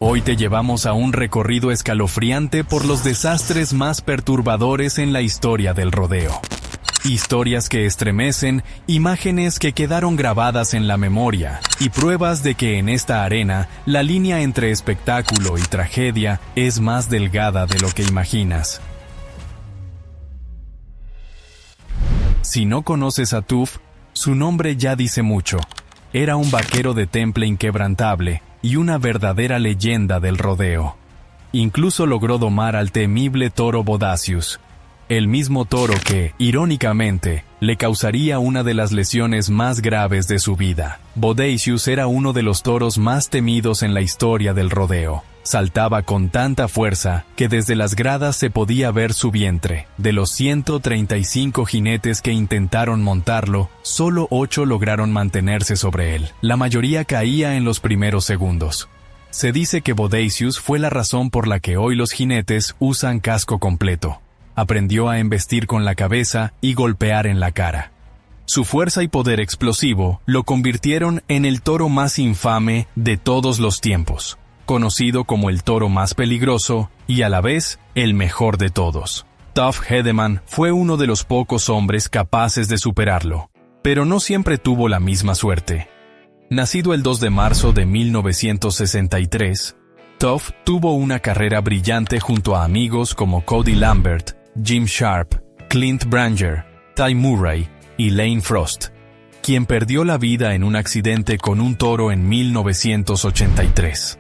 Hoy te llevamos a un recorrido escalofriante por los desastres más perturbadores en la historia del rodeo. Historias que estremecen, imágenes que quedaron grabadas en la memoria y pruebas de que en esta arena la línea entre espectáculo y tragedia es más delgada de lo que imaginas. Si no conoces a Tuff, su nombre ya dice mucho. Era un vaquero de temple inquebrantable y una verdadera leyenda del rodeo. Incluso logró domar al temible toro Bodacius, el mismo toro que, irónicamente, le causaría una de las lesiones más graves de su vida. Bodacius era uno de los toros más temidos en la historia del rodeo. Saltaba con tanta fuerza que desde las gradas se podía ver su vientre. De los 135 jinetes que intentaron montarlo, solo 8 lograron mantenerse sobre él. La mayoría caía en los primeros segundos. Se dice que Bodacius fue la razón por la que hoy los jinetes usan casco completo. Aprendió a embestir con la cabeza y golpear en la cara. Su fuerza y poder explosivo lo convirtieron en el toro más infame de todos los tiempos, conocido como el toro más peligroso y a la vez el mejor de todos. Tuff Hedeman fue uno de los pocos hombres capaces de superarlo, pero no siempre tuvo la misma suerte. Nacido el 2 de marzo de 1963, Tuff tuvo una carrera brillante junto a amigos como Cody Lambert, Jim Sharp, Clint Branger, Ty Murray y Lane Frost, quien perdió la vida en un accidente con un toro en 1983.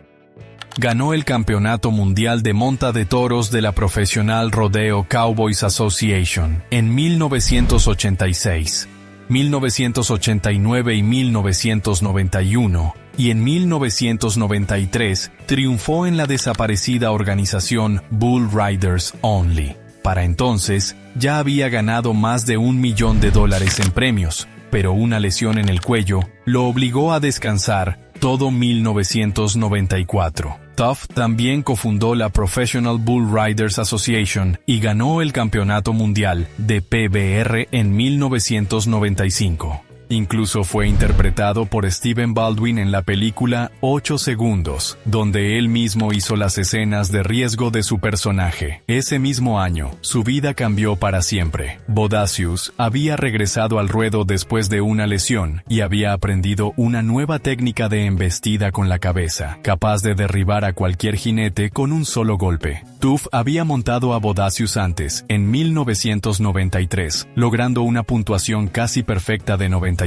Ganó el Campeonato Mundial de Monta de Toros de la Professional Rodeo Cowboys Association en 1986, 1989 y 1991, y en 1993 triunfó en la desaparecida organización Bull Riders Only. Para entonces, ya había ganado más de $1 millón en premios, pero una lesión en el cuello lo obligó a descansar todo 1994. Tuff también cofundó la Professional Bull Riders Association y ganó el Campeonato Mundial de PBR en 1995. Incluso fue interpretado por Stephen Baldwin en la película 8 segundos, donde él mismo hizo las escenas de riesgo de su personaje. Ese mismo año, su vida cambió para siempre. Bodacius había regresado al ruedo después de una lesión y había aprendido una nueva técnica de embestida con la cabeza, capaz de derribar a cualquier jinete con un solo golpe. Tuff había montado a Bodacius antes, en 1993, logrando una puntuación casi perfecta de 95.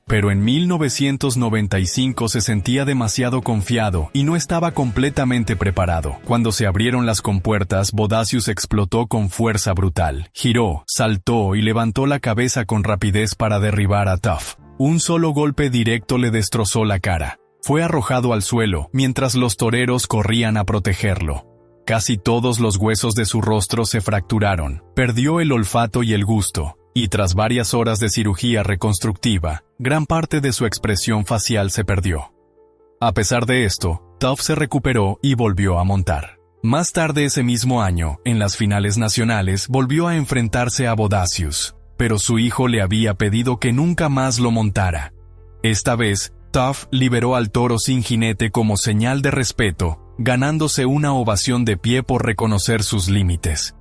Pero en 1995 se sentía demasiado confiado y no estaba completamente preparado. Cuando se abrieron las compuertas, Bodacius explotó con fuerza brutal. Giró, saltó y levantó la cabeza con rapidez para derribar a Tuff. Un solo golpe directo le destrozó la cara. Fue arrojado al suelo, mientras los toreros corrían a protegerlo. Casi todos los huesos de su rostro se fracturaron. Perdió el olfato y el gusto. Y tras varias horas de cirugía reconstructiva, gran parte de su expresión facial se perdió. A pesar de esto, Tuff se recuperó y volvió a montar. Más tarde ese mismo año, en las finales nacionales, volvió a enfrentarse a Bodacius, pero su hijo le había pedido que nunca más lo montara. Esta vez, Tuff liberó al toro sin jinete como señal de respeto, ganándose una ovación de pie por reconocer sus límites.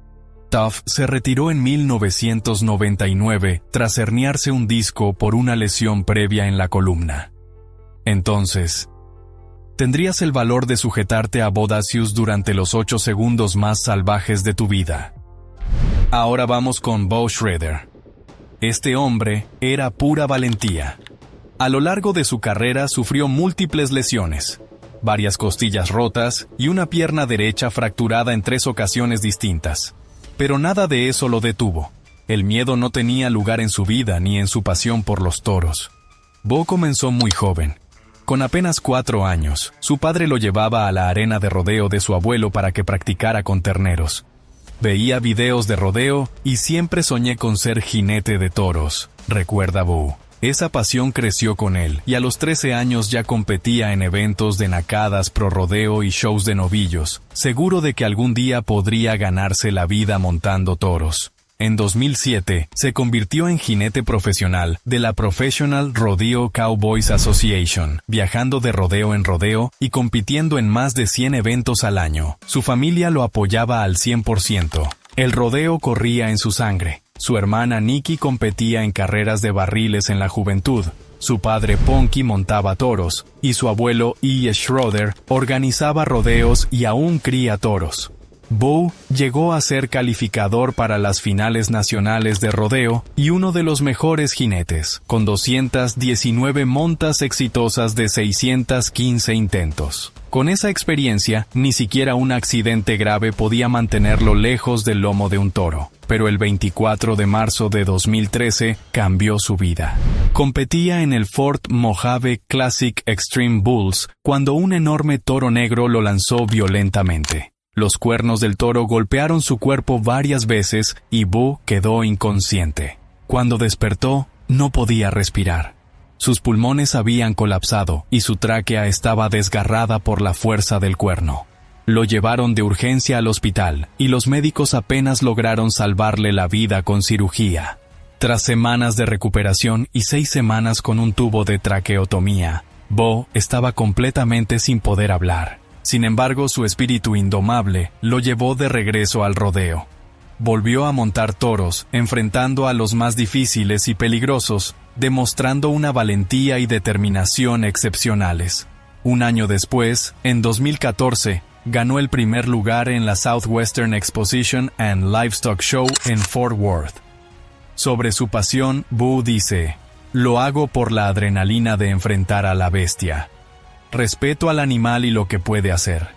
Tuff se retiró en 1999 tras herniarse un disco por una lesión previa en la columna. Entonces, ¿tendrías el valor de sujetarte a Bodacius durante los 8 segundos más salvajes de tu vida? Ahora vamos con Bo Schroeder. Este hombre era pura valentía. A lo largo de su carrera sufrió múltiples lesiones, varias costillas rotas y una pierna derecha fracturada en 3 ocasiones distintas. Pero nada de eso lo detuvo. El miedo no tenía lugar en su vida ni en su pasión por los toros. Bo comenzó muy joven. Con apenas 4 años, su padre lo llevaba a la arena de rodeo de su abuelo para que practicara con terneros. Veía videos de rodeo y siempre soñé con ser jinete de toros, recuerda Bo. Esa pasión creció con él y a los 13 años ya competía en eventos de nacadas, pro rodeo y shows de novillos, seguro de que algún día podría ganarse la vida montando toros. En 2007, se convirtió en jinete profesional de la Professional Rodeo Cowboys Association, viajando de rodeo en rodeo y compitiendo en más de 100 eventos al año. Su familia lo apoyaba al 100%. El rodeo corría en su sangre. Su hermana Nikki competía en carreras de barriles en la juventud. Su padre Ponky montaba toros, y su abuelo E. Schroeder organizaba rodeos y aún cría toros. Bo llegó a ser calificador para las finales nacionales de rodeo y uno de los mejores jinetes, con 219 montas exitosas de 615 intentos. Con esa experiencia, ni siquiera un accidente grave podía mantenerlo lejos del lomo de un toro. Pero el 24 de marzo de 2013 cambió su vida. Competía en el Fort Mojave Classic Extreme Bulls cuando un enorme toro negro lo lanzó violentamente. Los cuernos del toro golpearon su cuerpo varias veces y Bo quedó inconsciente. Cuando despertó, no podía respirar. Sus pulmones habían colapsado y su tráquea estaba desgarrada por la fuerza del cuerno. Lo llevaron de urgencia al hospital y los médicos apenas lograron salvarle la vida con cirugía. Tras semanas de recuperación y 6 semanas con un tubo de traqueotomía, Bo estaba completamente sin poder hablar. Sin embargo, su espíritu indomable lo llevó de regreso al rodeo. Volvió a montar toros, enfrentando a los más difíciles y peligrosos, demostrando una valentía y determinación excepcionales. Un año después, en 2014, ganó el primer lugar en la Southwestern Exposition and Livestock Show en Fort Worth. Sobre su pasión, Bo dice: "Lo hago por la adrenalina de enfrentar a la bestia. Respeto al animal y lo que puede hacer.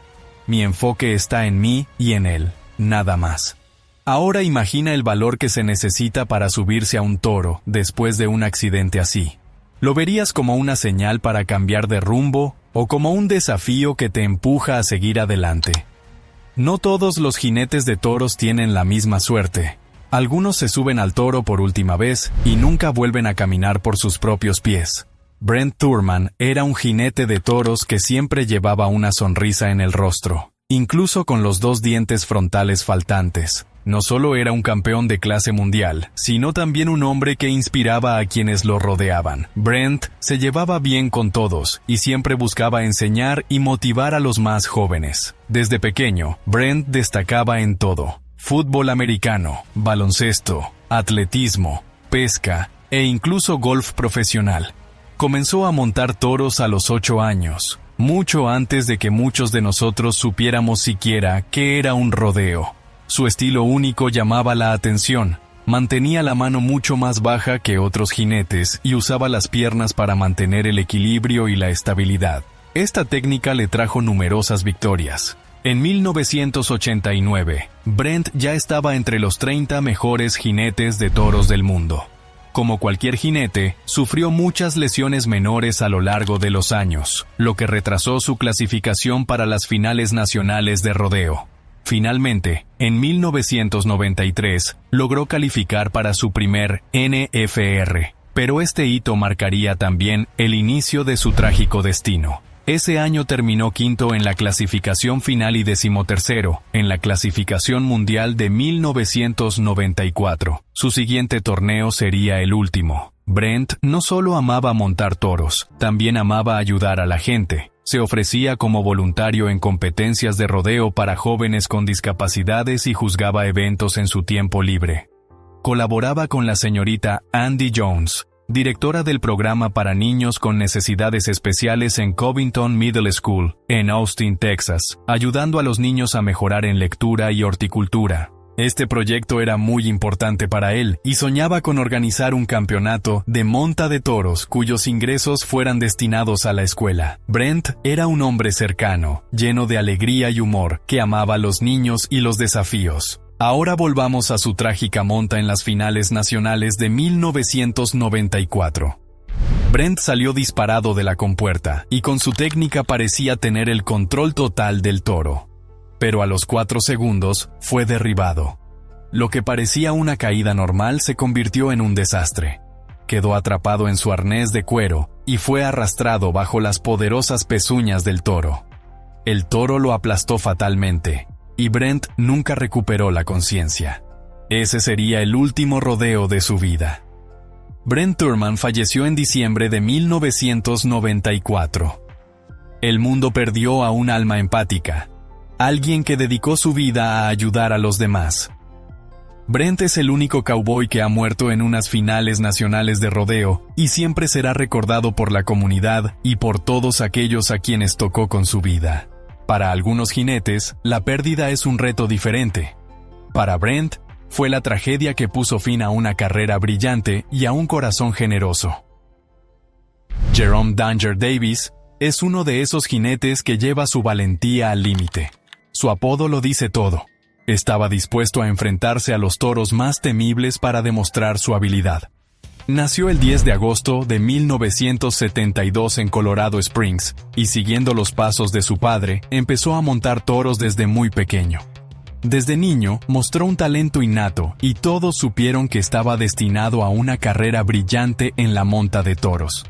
Mi enfoque está en mí y en él, nada más". Ahora imagina el valor que se necesita para subirse a un toro después de un accidente así. ¿Lo verías como una señal para cambiar de rumbo o como un desafío que te empuja a seguir adelante? No todos los jinetes de toros tienen la misma suerte. Algunos se suben al toro por última vez y nunca vuelven a caminar por sus propios pies. Brent Thurman era un jinete de toros que siempre llevaba una sonrisa en el rostro, incluso con los 2 dientes frontales faltantes. No solo era un campeón de clase mundial, sino también un hombre que inspiraba a quienes lo rodeaban. Brent se llevaba bien con todos y siempre buscaba enseñar y motivar a los más jóvenes. Desde pequeño, Brent destacaba en todo: fútbol americano, baloncesto, atletismo, pesca e incluso golf profesional. Comenzó a montar toros a los 8 años, mucho antes de que muchos de nosotros supiéramos siquiera qué era un rodeo. Su estilo único llamaba la atención. Mantenía la mano mucho más baja que otros jinetes y usaba las piernas para mantener el equilibrio y la estabilidad. Esta técnica le trajo numerosas victorias. En 1989, Brent ya estaba entre los 30 mejores jinetes de toros del mundo. Como cualquier jinete, sufrió muchas lesiones menores a lo largo de los años, lo que retrasó su clasificación para las finales nacionales de rodeo. Finalmente, en 1993, logró calificar para su primer NFR, pero este hito marcaría también el inicio de su trágico destino. Ese año terminó quinto en la clasificación final y 13º en la clasificación mundial de 1994. Su siguiente torneo sería el último. Brent no solo amaba montar toros, también amaba ayudar a la gente. Se ofrecía como voluntario en competencias de rodeo para jóvenes con discapacidades y juzgaba eventos en su tiempo libre. Colaboraba con la señorita Andy Jones, directora del programa para niños con necesidades especiales en Covington Middle School, en Austin, Texas, ayudando a los niños a mejorar en lectura y horticultura. Este proyecto era muy importante para él y soñaba con organizar un campeonato de monta de toros cuyos ingresos fueran destinados a la escuela. Brent era un hombre cercano, lleno de alegría y humor, que amaba a los niños y los desafíos. Ahora volvamos a su trágica monta en las finales nacionales de 1994. Brent salió disparado de la compuerta y con su técnica parecía tener el control total del toro. Pero a los 4 segundos fue derribado. Lo que parecía una caída normal se convirtió en un desastre. Quedó atrapado en su arnés de cuero y fue arrastrado bajo las poderosas pezuñas del toro. El toro lo aplastó fatalmente y Brent nunca recuperó la conciencia. Ese sería el último rodeo de su vida. Brent Turman falleció en diciembre de 1994. El mundo perdió a un alma empática, alguien que dedicó su vida a ayudar a los demás. Brent es el único cowboy que ha muerto en unas finales nacionales de rodeo y siempre será recordado por la comunidad y por todos aquellos a quienes tocó con su vida. Para algunos jinetes, la pérdida es un reto diferente. Para Brent, fue la tragedia que puso fin a una carrera brillante y a un corazón generoso. Jerome Danger Davis es uno de esos jinetes que lleva su valentía al límite. Su apodo lo dice todo. Estaba dispuesto a enfrentarse a los toros más temibles para demostrar su habilidad. Nació el 10 de agosto de 1972 en Colorado Springs, y siguiendo los pasos de su padre, empezó a montar toros desde muy pequeño. Desde niño mostró un talento innato y todos supieron que estaba destinado a una carrera brillante en la monta de toros.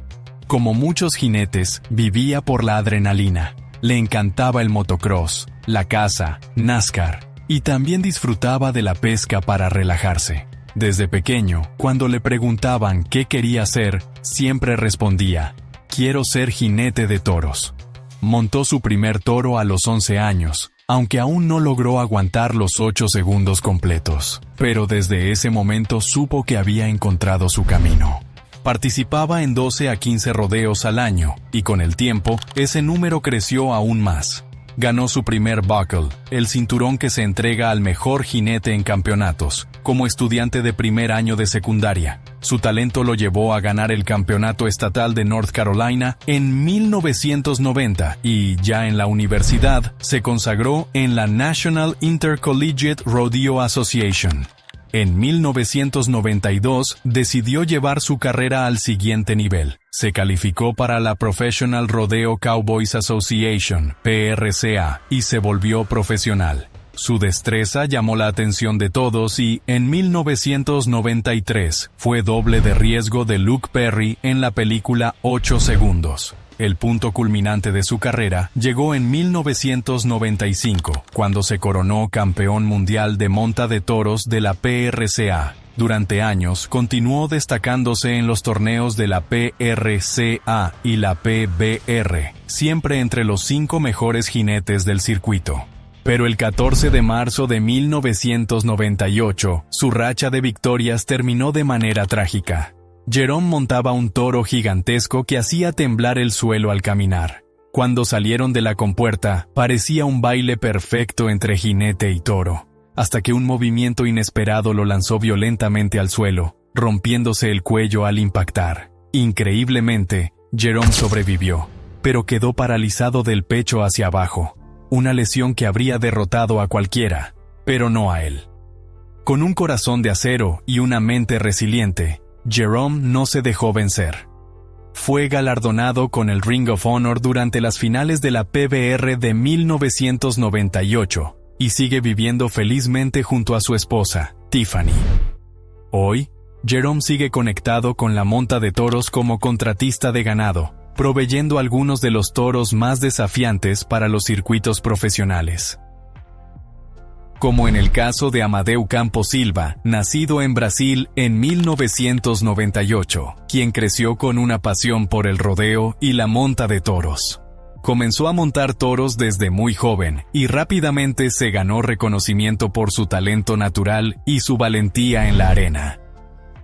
Como muchos jinetes, vivía por la adrenalina. Le encantaba el motocross, la caza, NASCAR, y también disfrutaba de la pesca para relajarse. Desde pequeño, cuando le preguntaban qué quería ser, siempre respondía: «Quiero ser jinete de toros». Montó su primer toro a los 11 años, aunque aún no logró aguantar los 8 segundos completos. Pero desde ese momento supo que había encontrado su camino. Participaba en 12 a 15 rodeos al año, y con el tiempo, ese número creció aún más. Ganó su primer buckle, el cinturón que se entrega al mejor jinete en campeonatos, como estudiante de primer año de secundaria. Su talento lo llevó a ganar el campeonato estatal de North Carolina en 1990 y, ya en la universidad, se consagró en la National Intercollegiate Rodeo Association. En 1992 decidió llevar su carrera al siguiente nivel. Se calificó para la Professional Rodeo Cowboys Association, PRCA, y se volvió profesional. Su destreza llamó la atención de todos y, en 1993, fue doble de riesgo de Luke Perry en la película 8 segundos. El punto culminante de su carrera llegó en 1995, cuando se coronó campeón mundial de monta de toros de la PRCA. Durante años, continuó destacándose en los torneos de la PRCA y la PBR, siempre entre los 5 mejores jinetes del circuito. Pero el 14 de marzo de 1998, su racha de victorias terminó de manera trágica. Jerome montaba un toro gigantesco que hacía temblar el suelo al caminar. Cuando salieron de la compuerta, parecía un baile perfecto entre jinete y toro, hasta que un movimiento inesperado lo lanzó violentamente al suelo, rompiéndose el cuello al impactar. Increíblemente, Jerome sobrevivió, pero quedó paralizado del pecho hacia abajo, una lesión que habría derrotado a cualquiera, pero no a él. Con un corazón de acero y una mente resiliente, Jerome no se dejó vencer. Fue galardonado con el Ring of Honor durante las finales de la PBR de 1998 y sigue viviendo felizmente junto a su esposa, Tiffany. Hoy, Jerome sigue conectado con la monta de toros como contratista de ganado, proveyendo algunos de los toros más desafiantes para los circuitos profesionales. Como en el caso de Amadeu Campos Silva, nacido en Brasil en 1998, quien creció con una pasión por el rodeo y la monta de toros. Comenzó a montar toros desde muy joven y rápidamente se ganó reconocimiento por su talento natural y su valentía en la arena.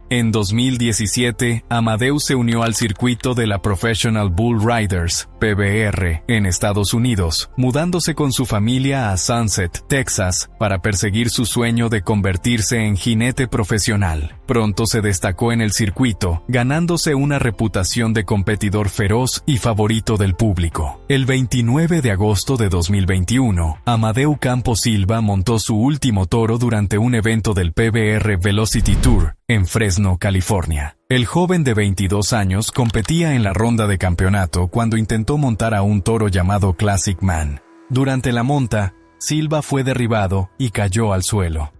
En 2017, Amadeu se unió al circuito de la Professional Bull Riders, PBR, en Estados Unidos, mudándose con su familia a Sunset, Texas, para perseguir su sueño de convertirse en jinete profesional. Pronto se destacó en el circuito, ganándose una reputación de competidor feroz y favorito del público. El 29 de agosto de 2021, Amadeu Campos Silva montó su último toro durante un evento del PBR Velocity Tour, en Fresno, California. El joven de 22 años competía en la ronda de campeonato cuando intentó montar a un toro llamado Classic Man. Durante la monta, Silva fue derribado y cayó al suelo.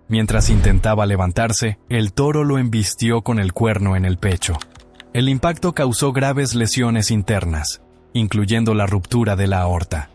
Mientras intentaba levantarse, el toro lo embistió con el cuerno en el pecho. El impacto causó graves lesiones internas, incluyendo la ruptura de la aorta.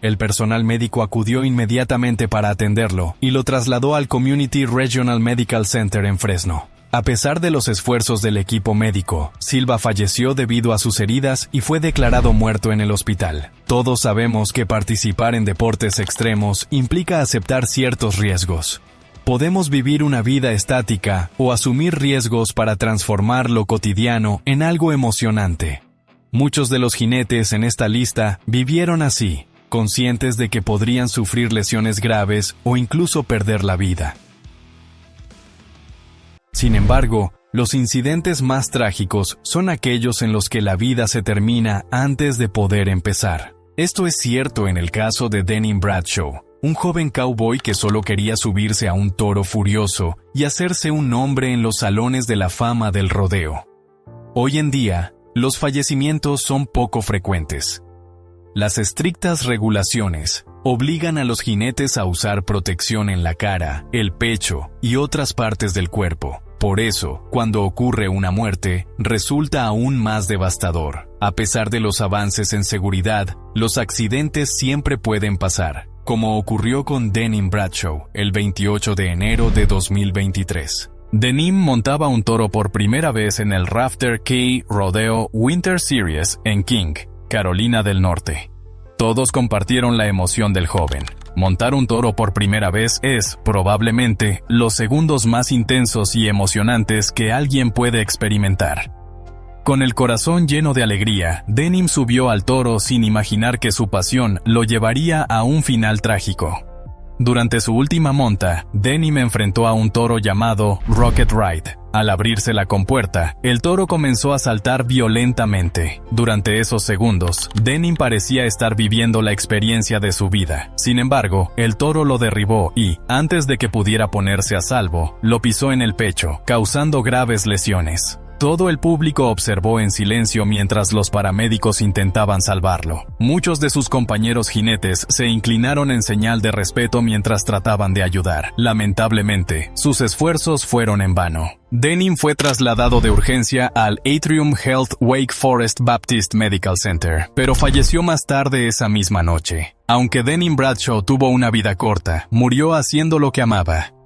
El personal médico acudió inmediatamente para atenderlo y lo trasladó al Community Regional Medical Center en Fresno. A pesar de los esfuerzos del equipo médico, Silva falleció debido a sus heridas y fue declarado muerto en el hospital. Todos sabemos que participar en deportes extremos implica aceptar ciertos riesgos. Podemos vivir una vida estática o asumir riesgos para transformar lo cotidiano en algo emocionante. Muchos de los jinetes en esta lista vivieron así, conscientes de que podrían sufrir lesiones graves o incluso perder la vida. Sin embargo, los incidentes más trágicos son aquellos en los que la vida se termina antes de poder empezar. Esto es cierto en el caso de Denham Bradshaw, un joven cowboy que solo quería subirse a un toro furioso y hacerse un nombre en los salones de la fama del rodeo. Hoy en día, los fallecimientos son poco frecuentes. Las estrictas regulaciones obligan a los jinetes a usar protección en la cara, el pecho y otras partes del cuerpo. Por eso, cuando ocurre una muerte, resulta aún más devastador. A pesar de los avances en seguridad, los accidentes siempre pueden pasar, como ocurrió con Denham Bradshaw el 28 de enero de 2023. Denham montaba un toro por primera vez en el Rafter Key Rodeo Winter Series en King, Carolina del Norte. Todos compartieron la emoción del joven. Montar un toro por primera vez es, probablemente, los segundos más intensos y emocionantes que alguien puede experimentar. Con el corazón lleno de alegría, Denham subió al toro sin imaginar que su pasión lo llevaría a un final trágico. Durante su última monta, Denham enfrentó a un toro llamado Rocket Ride. Al abrirse la compuerta, el toro comenzó a saltar violentamente. Durante esos segundos, Denham parecía estar viviendo la experiencia de su vida. Sin embargo, el toro lo derribó y, antes de que pudiera ponerse a salvo, lo pisó en el pecho, causando graves lesiones. Todo el público observó en silencio mientras los paramédicos intentaban salvarlo. Muchos de sus compañeros jinetes se inclinaron en señal de respeto mientras trataban de ayudar. Lamentablemente, sus esfuerzos fueron en vano. Denham fue trasladado de urgencia al Atrium Health Wake Forest Baptist Medical Center, pero falleció más tarde esa misma noche. Aunque Denham Bradshaw tuvo una vida corta, murió haciendo lo que amaba.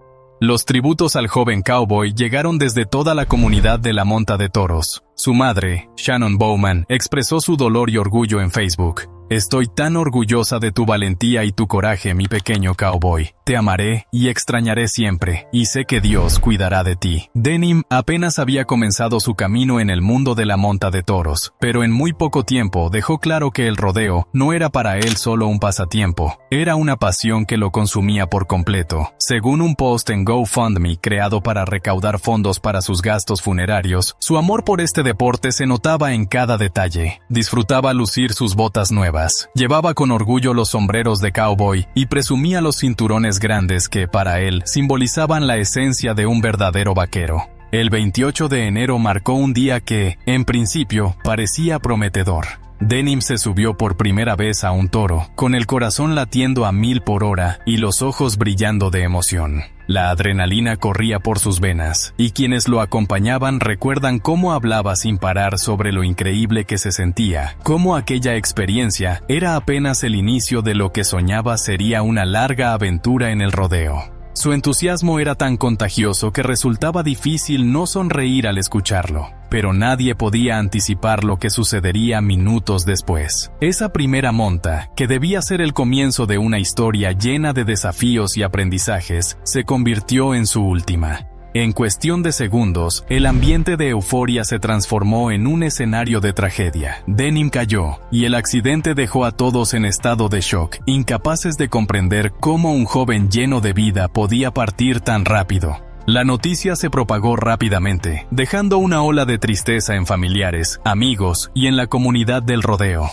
Los tributos al joven cowboy llegaron desde toda la comunidad de la monta de toros. Su madre, Shannon Bowman, expresó su dolor y orgullo en Facebook. Estoy tan orgullosa de tu valentía y tu coraje, mi pequeño cowboy. Te amaré y extrañaré siempre, y sé que Dios cuidará de ti. Denham apenas había comenzado su camino en el mundo de la monta de toros, pero en muy poco tiempo dejó claro que el rodeo no era para él solo un pasatiempo, era una pasión que lo consumía por completo. Según un post en GoFundMe creado para recaudar fondos para sus gastos funerarios, su amor por este deporte se notaba en cada detalle. Disfrutaba lucir sus botas nuevas. Llevaba con orgullo los sombreros de cowboy y presumía los cinturones grandes que, para él, simbolizaban la esencia de un verdadero vaquero. El 28 de enero marcó un día que, en principio, parecía prometedor. Denham se subió por primera vez a un toro, con el corazón latiendo a 1000 por hora y los ojos brillando de emoción. La adrenalina corría por sus venas, y quienes lo acompañaban recuerdan cómo hablaba sin parar sobre lo increíble que se sentía, cómo aquella experiencia era apenas el inicio de lo que soñaba sería una larga aventura en el rodeo. Su entusiasmo era tan contagioso que resultaba difícil no sonreír al escucharlo, pero nadie podía anticipar lo que sucedería minutos después. Esa primera monta, que debía ser el comienzo de una historia llena de desafíos y aprendizajes, se convirtió en su última. En cuestión de segundos, el ambiente de euforia se transformó en un escenario de tragedia. Denham cayó, y el accidente dejó a todos en estado de shock, incapaces de comprender cómo un joven lleno de vida podía partir tan rápido. La noticia se propagó rápidamente, dejando una ola de tristeza en familiares, amigos y en la comunidad del rodeo.